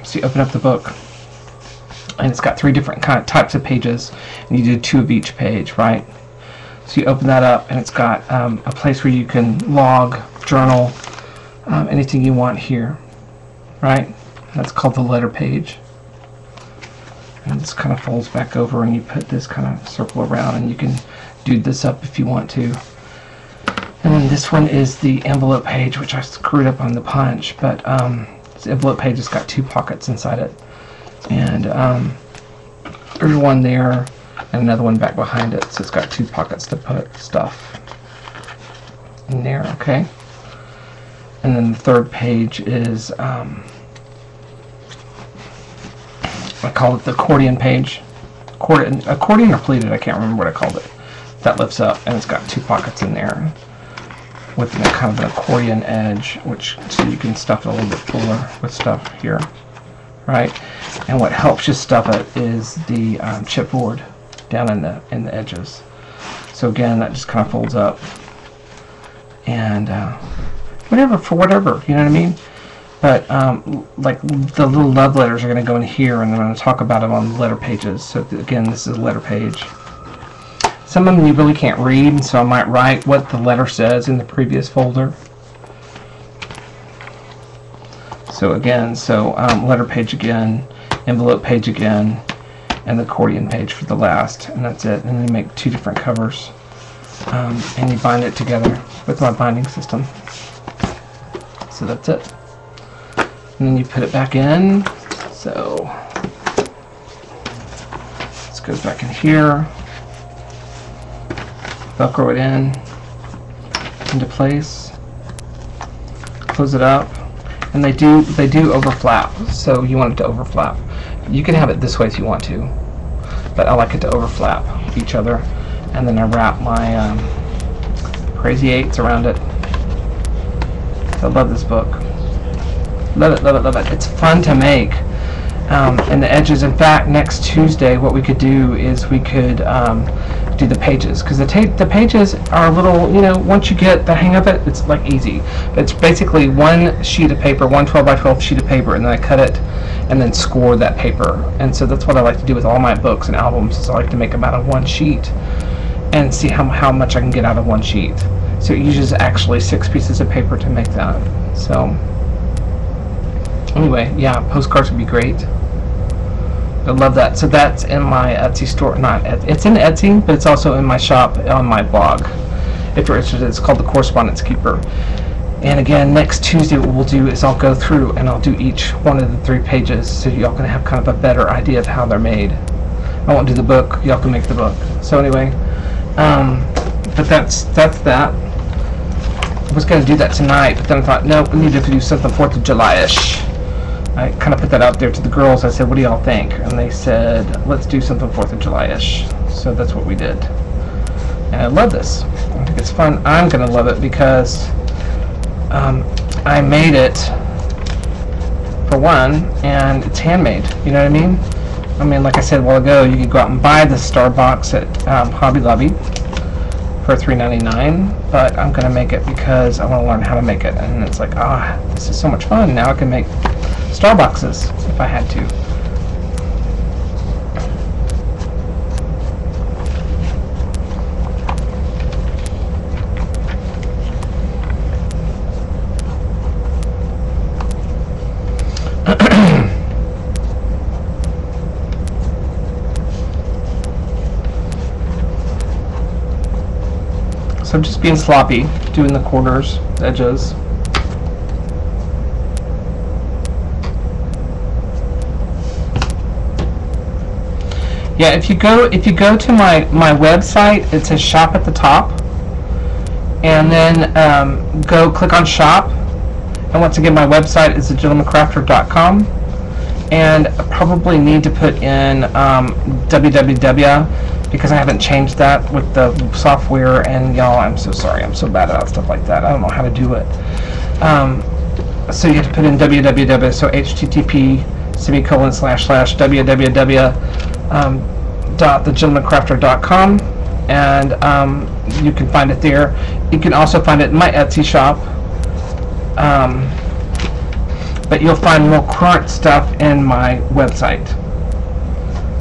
so you open up the book, and it's got 3 different types of pages, and you do 2 of each page, right? So you open that up, and it's got a place where you can log, journal, anything you want here, right? That's called the letter page. And this kind of folds back over, and you put this kind of circle around, and you can do this up if you want to. And then this one is the envelope page, which I screwed up on the punch, but this envelope page has got 2 pockets inside it. And there's one there, and another one back behind it, so it's got 2 pockets to put stuff in there, okay? And then the 3rd page is, I call it the accordion page. Accordion or pleated, I can't remember what I called it. That lifts up, and it's got 2 pockets in there with kind of an accordion edge, which so you can stuff it a little bit fuller with stuff here, right? And what helps you stuff it is the chipboard down in the edges. So again, that just kind of folds up, and whatever, you know what I mean? But like the little love letters are going to go in here, and I'm going to talk about them on the letter pages. So again, this is a letter page. Some of them you really can't read, so I might write what the letter says in the previous folder. So again, letter page again, envelope page again, and the accordion page for the last, and that's it. And then you make 2 different covers, and you bind it together with my binding system. So that's it. and then you put it back in. So this goes back in here. Velcro it into place. Close it up, and they do overflap. So you want it to overflap. You can have it this way if you want to, but I like it to overflap each other. And then I wrap my Crazy 8s around it. I love this book. Love it, love it, love it. It's fun to make. And the edges, in fact, next Tuesday what we could do is we could do the pages, because the pages are a little, you know, once you get the hang of it, it's like easy. But it's basically one sheet of paper, one 12 by 12 sheet of paper, and then I cut it and then score that paper. And so that's what I like to do with all my books and albums, is I like to make them out of one sheet and see how much I can get out of one sheet. So it uses actually 6 pieces of paper to make that. So anyway, yeah, postcards would be great. I love that. So that's in my Etsy store. It's in Etsy, but it's also in my shop on my blog. If you're interested, it's called The Correspondence Keeper. And again, next Tuesday what we'll do is I'll go through and I'll do each one of the 3 pages, so y'all can have kind of a better idea of how they're made. I won't do the book. Y'all can make the book. So anyway, but that's that. I was going to do that tonight, but then I thought, no, we need to do something 4th of July-ish. I kind of put that out there to the girls. I said, what do y'all think? And they said, let's do something 4th of July-ish. So that's what we did. And I love this. I think it's fun. I'm going to love it because I made it, for one, and it's handmade. You know what I mean? I mean, like I said a while ago, you could go out and buy the star box at Hobby Lobby for $3.99, but I'm going to make it because I want to learn how to make it. And it's like, this is so much fun. Now I can make star boxes if I had to. So I'm just being sloppy, doing the corners, the edges. Yeah, if you go to my website, it says shop at the top, and then go click on shop. And once again, my website is thegentlemancrafter.com, and I probably need to put in www, because I haven't changed that with the software, and y'all, I'm so sorry, I'm so bad at stuff like that. I don't know how to do it. So you have to put in www, so http://www.thegentlemancrafter.com, and you can find it there. You can also find it in my Etsy shop, but you'll find more current stuff in my website.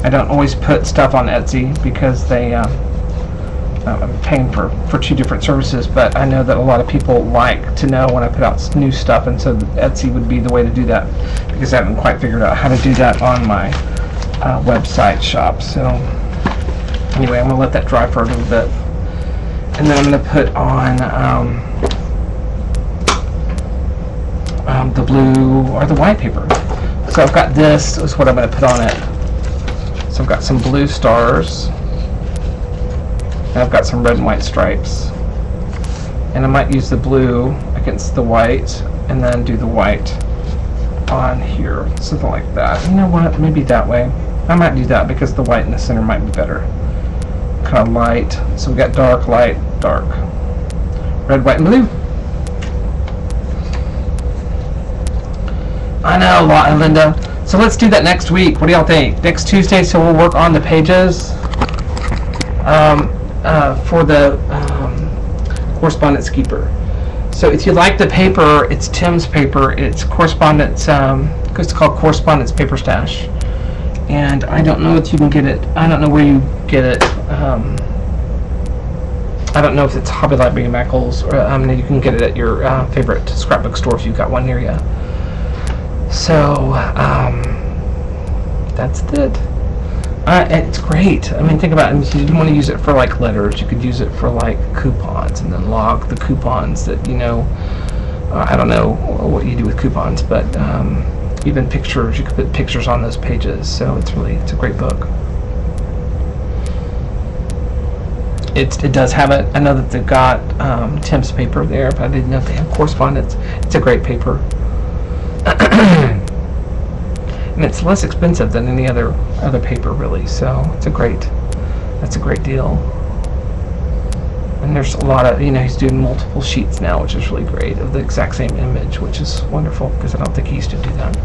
I don't always put stuff on Etsy because they I'm paying for 2 different services, but I know that a lot of people like to know when I put out new stuff, and so Etsy would be the way to do that, because I haven't quite figured out how to do that on my website shop. So anyway, I'm going to let that dry for a little bit, and then I'm going to put on the blue or the white paper. So I've got this is what I'm going to put on it. So I've got some blue stars, and I've got some red and white stripes, and I might use the blue against the white and then do the white on here, something like that. You know what, maybe that way. I might do that because the white in the center might be better. Kind of light. So we got dark, light, dark. Red, white, and blue. I know, Linda. So let's do that next week. What do y'all think? Next Tuesday, so we'll work on the pages for the Correspondence Keeper. So if you like the paper, it's Tim's paper. It's Correspondence. It's called Correspondence Paper Stash. And I don't know if you can get it. I don't know where you get it. I don't know if it's Hobby Lobby or Mackles, or you can get it at your favorite scrapbook store if you've got one near you. So that's it. It's great. I mean, think about it. If you want to use it for like letters, you could use it for like coupons, and then log the coupons that I don't know what you do with coupons, but even pictures, you could put pictures on those pages. So it's a great book. It does have it. I know that they've got Tim's paper there, but I didn't know if they have Correspondence. It's a great paper. And it's less expensive than any other paper, really. So that's a great deal. And there's a lot of, he's doing multiple sheets now, which is really great, of the exact same image, which is wonderful, because I don't think he used to do that.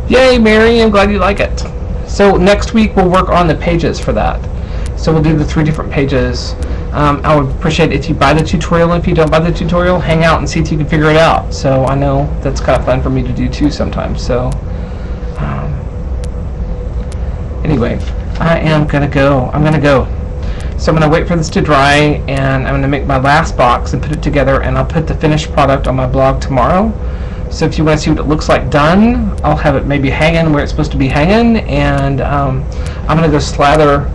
Yay, Mary, I'm glad you like it. So next week we'll work on the pages for that. So we'll do the 3 different pages. I would appreciate it if you buy the tutorial. If you don't buy the tutorial, hang out and see if you can figure it out. So I know that's kind of fun for me to do too sometimes. So anyway, I'm gonna go. So I'm gonna wait for this to dry, and I'm gonna make my last box and put it together, and I'll put the finished product on my blog tomorrow. So if you want to see what it looks like done, I'll have it maybe hanging where it's supposed to be hanging, and I'm gonna go slather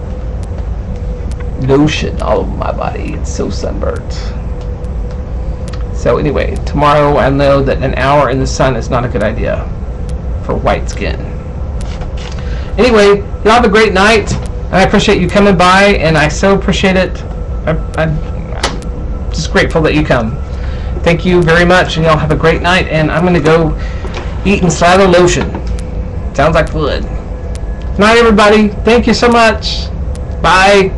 lotion all over my body. It's so sunburnt. So anyway, tomorrow I know that an hour in the sun is not a good idea for white skin. Anyway, y'all have a great night. I appreciate you coming by, and I so appreciate it. I'm just grateful that you come. Thank you very much, and y'all have a great night, and I'm going to go eat and slather lotion. Sounds like fun. Good night, everybody. Thank you so much. Bye.